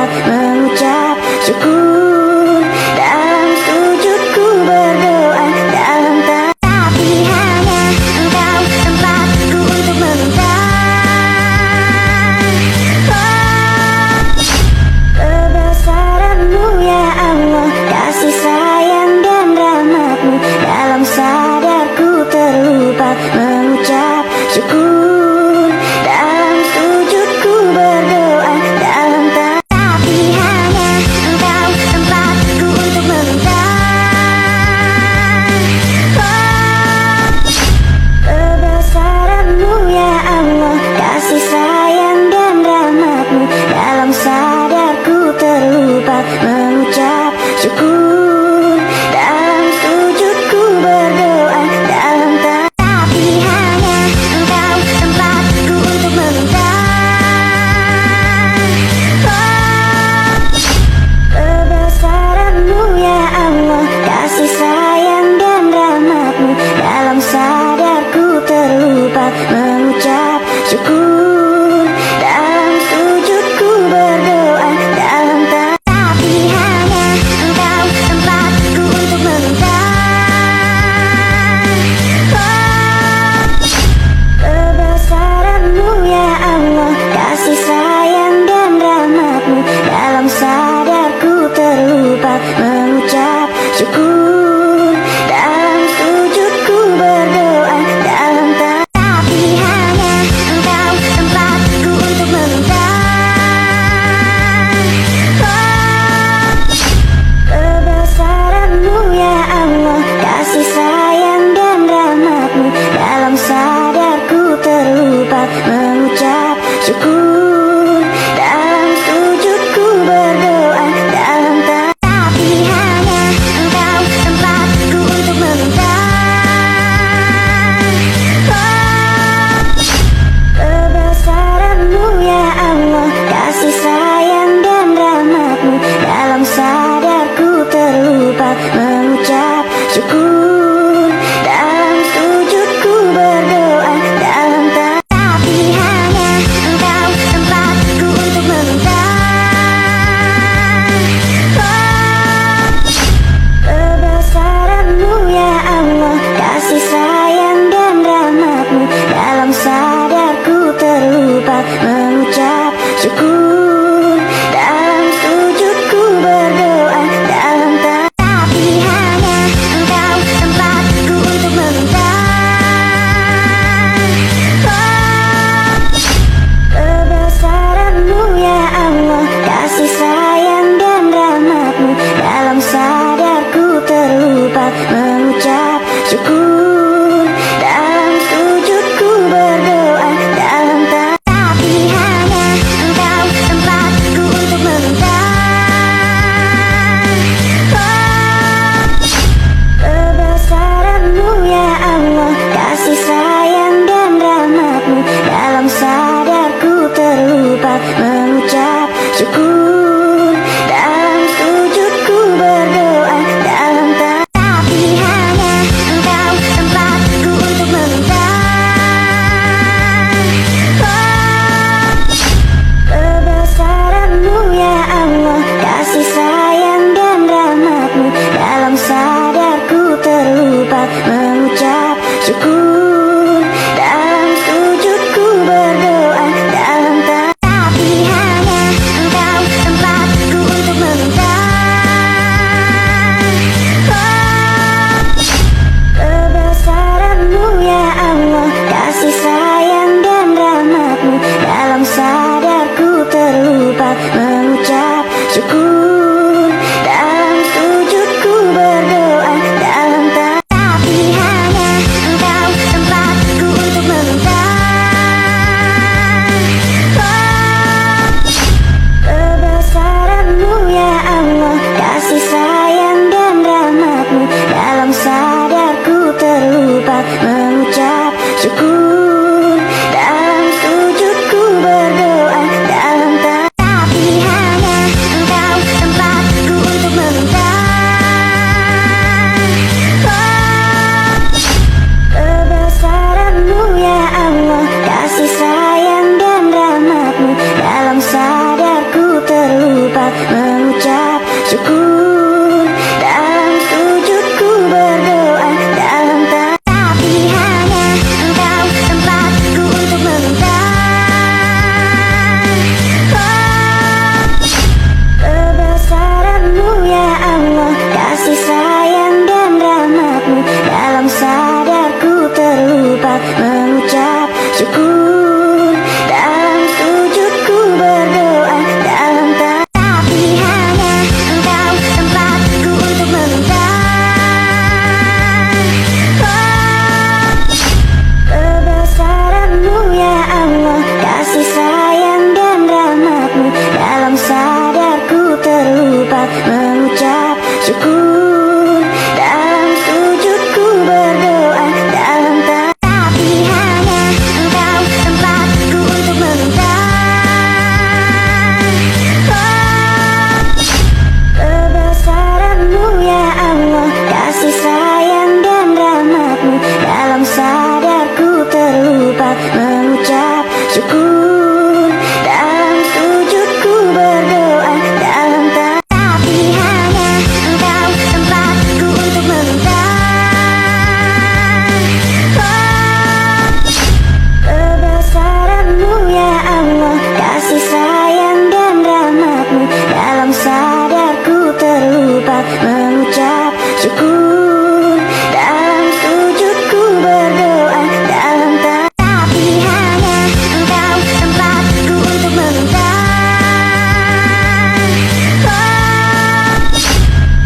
terlupa mengucap syukur. Dalam sujudku berdoa, dalam tapi hanya Engkau tempatku untuk meminta. Kebesaran-Mu ya Allah, kasih sayang dan rahmat-Mu. Dalam sadarku terlupa mengucap syukur. Dalam sujudku berdoa, dalam tapi hanya Engkau tempatku untuk meminta. Kebesaran-Mu ya Allah, kasih sayang dan rahmat-Mu. Dalam sadarku terlupa mengucap syukur. Dalam sujudku berdoa, dalam tapi hanya Engkau tempatku untuk meminta. Kebesaran-Mu ya Allah, kasih sayang dan rahmat-Mu. Dalam sadarku terlupa mengucap syukur. Dalam sujudku berdoa, dalam tapi hanya Engkau tempatku untuk meminta. Kebesaran-Mu ya Allah, kasih sayang dan rahmat-Mu. Dalam sadarku terlupa mengucap syukur. Dalam sujudku berdoa, dalam tapi hanya Engkau tempatku untuk meminta. Kebesaran-Mu ya Allah, kasih sayang dan rahmat-Mu. Dalam sadarku terlupa mengucap syukur. Dalam sujudku berdoa, dalam tapi hanya Engkau tempatku untuk meminta. Kebesaran-Mu ya Allah, kasih sayang dan rahmat-Mu. Dalam sadarku terlupa mengucap syukur. Dalam sujudku berdoa, dalam tapi hanya Engkau tempatku untuk meminta. Kebesaran-Mu ya Allah, kasih sayang dan rahmat-Mu. Dalam sadarku terlupa mengucap syukur. Dalam sujudku berdoa, dalam tapi hanya Engkau tempatku untuk meminta. Kebesaran-Mu ya Allah, kasih sayang dan rahmat-Mu. Dalam sadarku terlupa mengucap syukur. Dalam sujudku berdoa, dalam tapi hanya Engkau tempatku untuk meminta. Kebesaran-Mu ya Allah, kasih sayang dan rahmat-Mu. Dalam sadarku terlupa mengucap syukur. Dalam sujudku berdoa, dalam tapi hanya Engkau tempatku untuk meminta. Kebesaran-Mu ya Allah, kasih sayang dan rahmat-Mu. Dalam sadarku terlupa mengucap syukur. Dalam sujudku berdoa, dalam tapi hanya Engkau tempatku syukur. Dalam sujudku berdoa, dalam tapi hanya Engkau tempatku untuk meminta. Kebesaran-Mu ya Allah, kasih sayang dan rahmat-Mu, dalam sadarku terlupa mengucap syukur. Dalam sujudku berdoa, dalam tapi hanya Engkau tempatku untuk meminta. Kebesaran-Mu ya Allah, kasih sayang dan rahmat-Mu, dalam sadarku terlupa mengucap syukur. Dalam sujudku berdoa, dalam tapi hanya Engkau tempatku untuk meminta. Kebesaran-Mu ya Allah, kasih sayang dan rahmat-Mu, dalam sadarku terlupa mengucap syukur. Dalam sujudku berdoa, dalam tapi hanya Engkau tempatku untuk meminta. Kebesaran-Mu ya Allah, kasih sayang dan rahmat-Mu, dalam sadarku terlupa mengucap syukur. Dalam sujudku berdoa, dalam tapi hanya Engkau tempatku untuk meminta.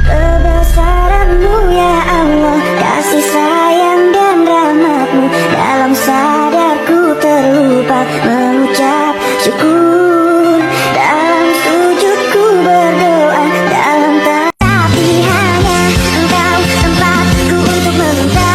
Kebesaran-Mu ya Allah, kasih sayang dan rahmat-Mu, dalam sadarku terlupa mengucap syukur. Dalam sujudku berdoa, dalam tapi hanya Engkau tempatku untuk meminta.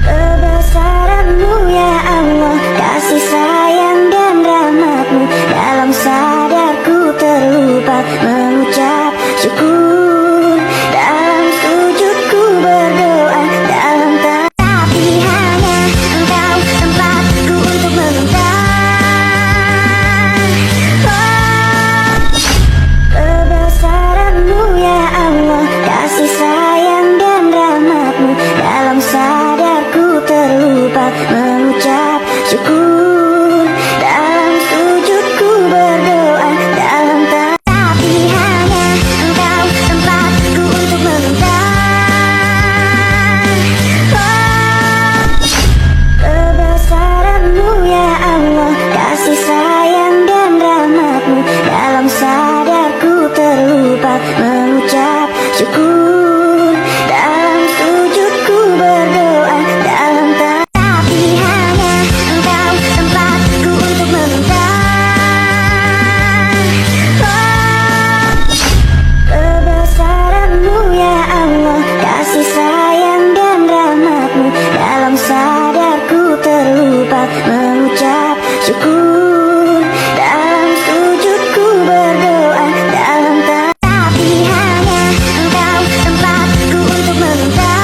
Kebesaran-Mu ya Allah, kasih sayang dan rahmat-Mu, dalam sadarku terlupa mengucap syukur. Dalam sujudku berdoa, dalam tapi hanya Engkau tempatku untuk meminta. Kebesaran-Mu ya Allah, kasih sayang dan rahmat-Mu, dalam sadarku terlupa mengucap syukur. Dalam sujudku berdoa, dalam tapi hanya Engkau tempatku untuk meminta. Kebesaran-Mu ya Allah, kasih sayang dan rahmat-Mu, dalam sadarku terlupa mengucap syukur. Dalam sujudku berdoa, dalam tapi hanya Engkau tempatku untuk meminta. Kebesaran-Mu ya Allah, kasih sayang dan rahmat-Mu, dalam sadarku terlupa mengucap syukur. Dalam sujudku berdoa, dalam tapi hanya Engkau tempatku untuk meminta.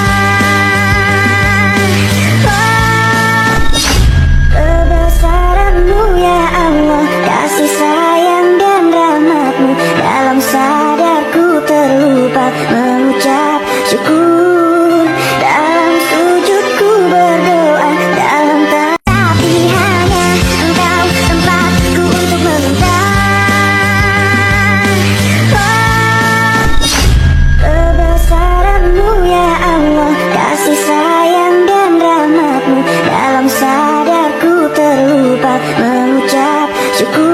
Kebesaran-Mu ya Allah, kasih sayang dan rahmat-Mu, dalam sadarku terlupa mengucap syukur. Dalam sujudku berdoa, dalam tapi hanya Engkau tempatku untuk meminta. Kebesaran-Mu ya Allah, kasih sayang dan rahmat-Mu, dalam sadarku terlupa mengucap syukur.